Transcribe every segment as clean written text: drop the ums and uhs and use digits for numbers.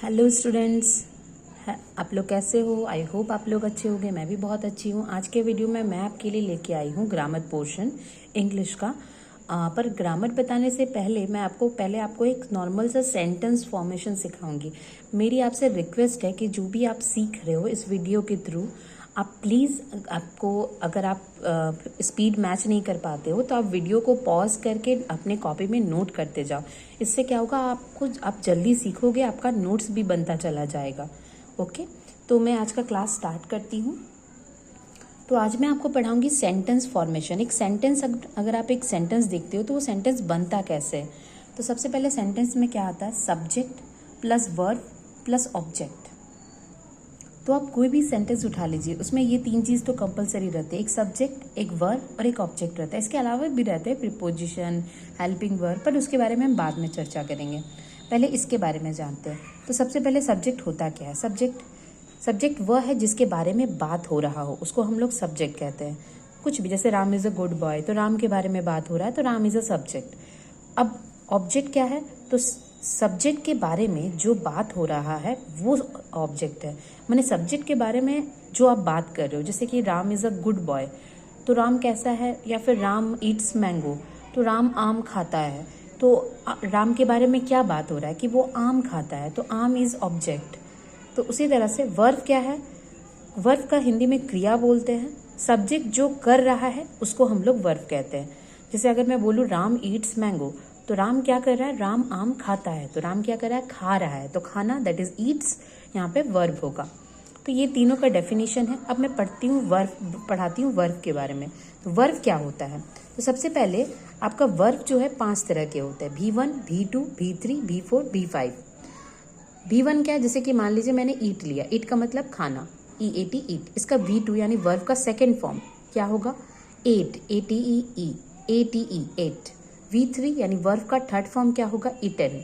Hello students, आप लोग कैसे हो? आई होप आप लोग अच्छे होंगे। मैं भी बहुत अच्छी हूँ। आज के वीडियो में मैं आपके लिए लेके आई हूँ ग्रामर पोर्शन इंग्लिश का। पर ग्रामर बताने से पहले मैं आपको एक नॉर्मल सा सेंटेंस फॉर्मेशन सिखाऊंगी। मेरी आपसे रिक्वेस्ट है कि जो भी आप सीख रहे हो इस वीडियो के थ्रू, आप प्लीज़ अगर आप स्पीड मैच नहीं कर पाते हो तो आप वीडियो को पॉज करके अपने कॉपी में नोट करते जाओ। इससे क्या होगा, आप जल्दी सीखोगे, आपका नोट्स भी बनता चला जाएगा। ओके, तो मैं आज का क्लास स्टार्ट करती हूँ। तो आज मैं आपको पढ़ाऊंगी सेंटेंस फॉर्मेशन। एक सेंटेंस, अगर आप एक सेंटेंस देखते हो तो वो सेंटेंस बनता कैसे है। तो सबसे पहले सेंटेंस में क्या आता है? Subject plus verb plus object. तो आप कोई भी सेंटेंस उठा लीजिए, उसमें ये तीन चीज़ तो कंपलसरी रहते हैं। एक सब्जेक्ट, एक वर्ब और एक ऑब्जेक्ट रहता है। इसके अलावा भी रहते हैं प्रीपोजिशन, हेल्पिंग वर्ब, पर उसके बारे में हम बाद में चर्चा करेंगे। पहले इसके बारे में जानते हैं। तो सबसे पहले सब्जेक्ट होता क्या है? सब्जेक्ट वह है जिसके बारे में बात हो रहा हो, उसको हम लोग सब्जेक्ट कहते हैं। कुछ भी, जैसे Ram is a good boy, तो राम के बारे में बात हो रहा है तो राम इज़ अ सब्जेक्ट। अब ऑब्जेक्ट क्या है? तो सब्जेक्ट के बारे में जो बात हो रहा है वो ऑब्जेक्ट है। माने सब्जेक्ट के बारे में जो आप बात कर रहे हो, जैसे कि Ram is a good boy, तो राम कैसा है? या फिर राम ईट्स मैंगो, तो राम आम खाता है। तो राम के बारे में क्या बात हो रहा है कि वो आम खाता है, तो आम इज़ ऑब्जेक्ट। तो उसी तरह से वर्ब क्या है? वर्ब का हिंदी में क्रिया बोलते हैं। सब्जेक्ट जो कर रहा है उसको हम लोग वर्ब कहते हैं। जैसे अगर मैं बोलूँ राम ईट्स मैंगो, तो राम क्या कर रहा है? राम आम खाता है, तो राम क्या कर रहा है? खा रहा है। तो खाना, दैट इज ईट्स, यहाँ पे वर्ब होगा। तो ये तीनों का डेफिनेशन है। अब मैं पढ़ाती हूँ वर्ब के बारे में। तो वर्ब क्या होता है? तो सबसे पहले आपका वर्ब जो है 5 तरह के होते हैं। V1, V2, V3, V4, V5। V1 क्या है? जैसे कि मान लीजिए मैंने ईट लिया, ईट का मतलब खाना, EAT ईट। इसका V2 यानी वर्ब का सेकेंड फॉर्म क्या होगा? Eight, ATE, eight. V3 यानी वर्ब का थर्ड फॉर्म क्या होगा? Eaten.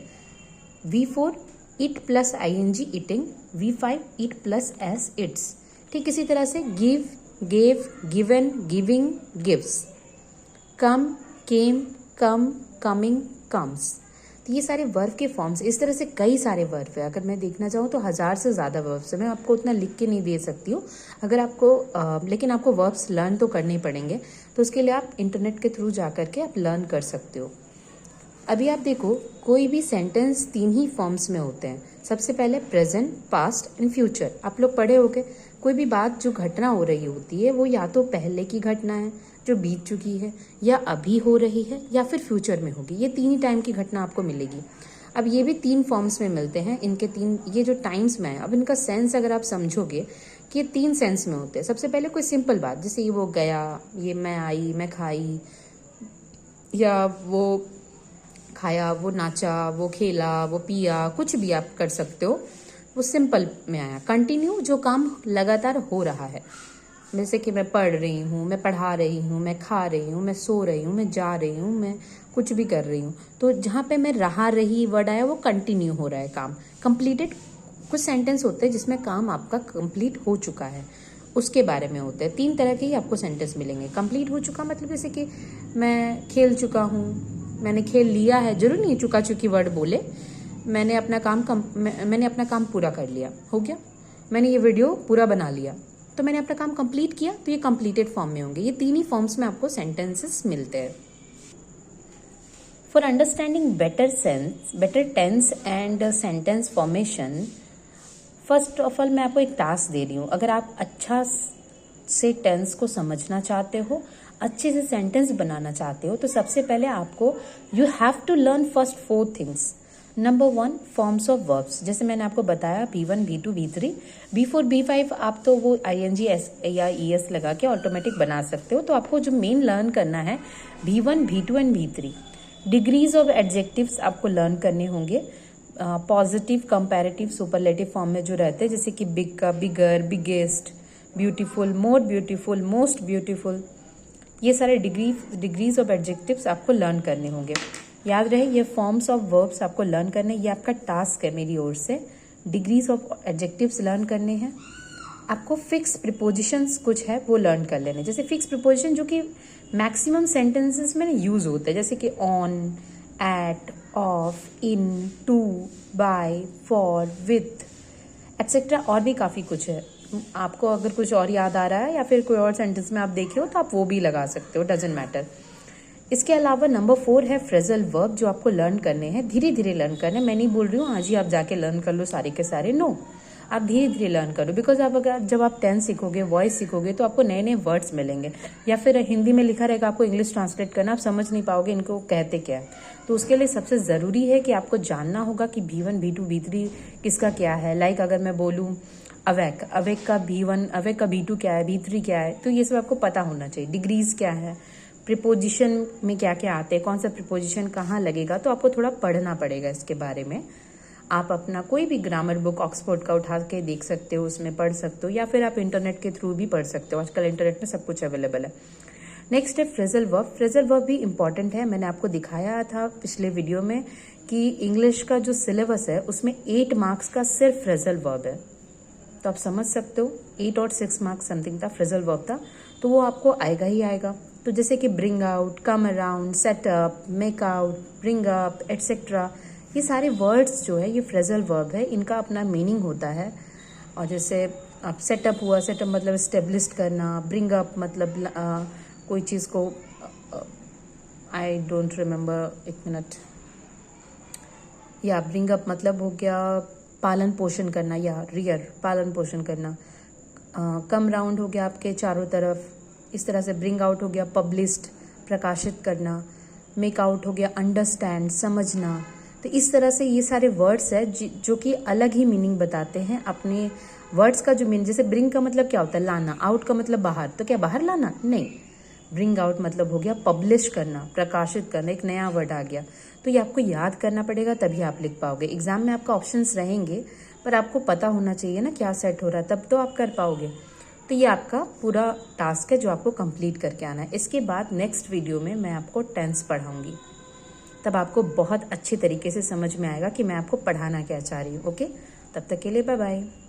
V4 eat plus ING eating. V5 eat plus S eats. ठीक इसी तरह से give, gave, given, giving, gives. Come, came, come, coming, comes. तो ये सारे वर्ब के फॉर्म्स, इस तरह से कई सारे वर्ब है। अगर मैं देखना चाहूँ तो 1000 से ज़्यादा वर्ब्स है। मैं आपको उतना लिख के नहीं दे सकती हूँ। अगर आपको लेकिन आपको वर्ब्स लर्न तो करने पड़ेंगे, तो उसके लिए आप इंटरनेट के थ्रू जा करके आप लर्न कर सकते हो। अभी आप देखो, कोई भी सेंटेंस 3 ही फॉर्म्स में होते हैं। सबसे पहले प्रेजेंट, पास्ट एंड फ्यूचर। आप लोग पढ़े होंगे, कोई भी बात जो घटना हो रही होती है वो या तो पहले की घटना है जो बीत चुकी है, या अभी हो रही है, या फिर फ्यूचर में होगी। ये 3 ही टाइम की घटना आपको मिलेगी। अब ये भी 3 फॉर्म्स में मिलते हैं। इनके 3 ये जो टाइम्स में है, अब इनका सेंस अगर आप समझोगे कि ये 3 सेंस में होते हैं। सबसे पहले कोई सिंपल बात, जैसे ये वो गया, ये मैं आई, मैं खाई, या वो खाया, वो नाचा, वो खेला, वो पिया, कुछ भी आप कर सकते हो। वो सिंपल में आया। कंटिन्यू, जो काम लगातार हो रहा है, जैसे कि मैं पढ़ रही हूँ, मैं पढ़ा रही हूँ, मैं खा रही हूँ, मैं सो रही हूँ, मैं जा रही हूँ, मैं कुछ भी कर रही हूँ। तो जहाँ पे मैं रहा रही वर्ड आया वो कंटिन्यू हो रहा है काम, कंप्लीटेड। कुछ सेंटेंस होते हैं जिसमें काम आपका कंप्लीट हो चुका है, उसके बारे में होते हैं। 3 तरह के ही आपको सेंटेंस मिलेंगे। कंप्लीट हो चुका मतलब जैसे कि मैं खेल चुका हूँ, मैंने खेल लिया है। जरूर नहीं चुका चुकी वर्ड बोले। मैंने अपना काम पूरा कर लिया, हो गया। मैंने ये वीडियो पूरा बना लिया, तो मैंने अपना काम कंप्लीट किया, तो ये कंप्लीटेड फॉर्म में होंगे। ये 3 ही फॉर्म्स में आपको सेंटेंसेस मिलते हैं। For understanding better tense and sentence formation, first of all मैं आपको एक टास्क दे रही हूँ। अगर आप अच्छा से टेंस को समझना चाहते हो, अच्छे से सेंटेंस बनाना चाहते हो, तो सबसे पहले आपको you have to learn first 4 things. Number 1, forms of verbs. जैसे मैंने आपको बताया V1, V2, V3, V4, V5 आप तो वो ING S या ES लगा के ऑटोमेटिक बना सकते हो। तो आपको जो मेन लर्न करना है V1, V2 and V3। Degrees of adjectives आपको लर्न करने होंगे। पॉजिटिव, कंपैरेटिव, सुपरलेटिव फॉर्म में जो रहते हैं, जैसे कि बिग का bigger, biggest, beautiful, more beautiful, most beautiful. ये सारे डिग्रीज ऑफ एडजेक्टिव्स आपको लर्न करने होंगे। याद रहे, ये फॉर्म्स ऑफ वर्ब्स आपको लर्न करने, ये आपका टास्क है मेरी ओर से। डिग्रीज ऑफ एडजेक्टिव्स लर्न करने हैं आपको। फिक्स प्रीपोजिशंस कुछ है वो लर्न कर लेने। जैसे फिक्स प्रीपोजिशन जो कि मैक्सिमम सेंटेंसेस में यूज होते हैं, जैसे कि on, at, of, in, to, by, for, with etcetera और भी काफ़ी कुछ है। आपको अगर कुछ और याद आ रहा है या फिर कोई और सेंटेंस में आप देखे हो तो आप वो भी लगा सकते हो, डजेंट मैटर। इसके अलावा नंबर 4 है फ्रेजल वर्ब, जो आपको लर्न करने हैं, धीरे धीरे लर्न करने। मैं नहीं बोल रही हूँ आज ही आप जाके लर्न कर लो सारे के सारे, नो, आप धीरे धीरे लर्न करो। बिकॉज आप अगर जब आप टेंस सीखोगे, वॉइस सीखोगे, तो आपको नए नए वर्ड्स मिलेंगे, या फिर हिंदी में लिखा रहेगा, आपको इंग्लिश ट्रांसलेट करना, आप समझ नहीं पाओगे इनको कहते क्या है। तो उसके लिए सबसे ज़रूरी है कि आपको जानना होगा कि B1, B2, B3 किसका क्या है। लाइक अगर मैं बोलूँ अवेक, अवेक का B1, अवेक का B2 क्या है, B3 क्या है, तो ये सब आपको पता होना चाहिए। डिग्रीज क्या है, प्रिपोजिशन में क्या क्या आते हैं, कौन सा प्रिपोजिशन कहाँ लगेगा, तो आपको थोड़ा पढ़ना पड़ेगा इसके बारे में। आप अपना कोई भी ग्रामर बुक ऑक्सफोर्ड का उठा के देख सकते हो, उसमें पढ़ सकते हो, या फिर आप इंटरनेट के थ्रू भी पढ़ सकते हो। आजकल इंटरनेट में सब कुछ अवेलेबल है। नेक्स्ट है फ्रेजल वर्ब। फ्रेजल वर्ब भी इंपॉर्टेंट है। मैंने आपको दिखाया था पिछले वीडियो में कि इंग्लिश का जो सिलेबस है उसमें 8 मार्क्स का सिर्फ फ्रेजल वर्ब है, तो आप समझ सकते हो 8 और 6 मार्क्स समथिंग था, फ्रेजल वर्ब था, तो वो आपको आएगा ही आएगा। तो जैसे कि bring out, come around, setup, make out, bring up etcetera, ये सारे वर्ड्स जो है ये फ्रेजल वर्ब है, इनका अपना मीनिंग होता है। और जैसे अब सेटअप हुआ, सेटअप मतलब इस्टेब्लिश करना, ब्रिंग अप मतलब कोई चीज़ को, आई डोंट रिमेम्बर, एक मिनट, या ब्रिंग अप मतलब हो गया पालन पोषण करना, या रियर पालन पोषण करना। कम राउंड हो गया आपके चारों तरफ, इस तरह से ब्रिंग आउट हो गया पब्लिश्ड, प्रकाशित करना। मेक आउट हो गया अंडरस्टैंड, समझना। तो इस तरह से ये सारे वर्ड्स है जो कि अलग ही मीनिंग बताते हैं अपने वर्ड्स का जो मीनिंग। जैसे ब्रिंग का मतलब क्या होता है, लाना, आउट का मतलब बाहर, तो क्या बाहर लाना, नहीं, ब्रिंग आउट मतलब हो गया पब्लिश करना, प्रकाशित करना, एक नया वर्ड आ गया। तो ये आपको याद करना पड़ेगा, तभी आप लिख पाओगे। एग्जाम में आपका ऑप्शंस रहेंगे, पर आपको पता होना चाहिए ना क्या सेट हो रहा है, तब तो आप कर पाओगे। तो ये आपका पूरा टास्क है जो आपको कंप्लीट करके आना है। इसके बाद नेक्स्ट वीडियो में मैं आपको टेंस पढ़ाऊंगी, तब आपको बहुत अच्छे तरीके से समझ में आएगा कि मैं आपको पढ़ाना क्या चाह रही हूँ। ओके, तब तक के लिए बाय बाय।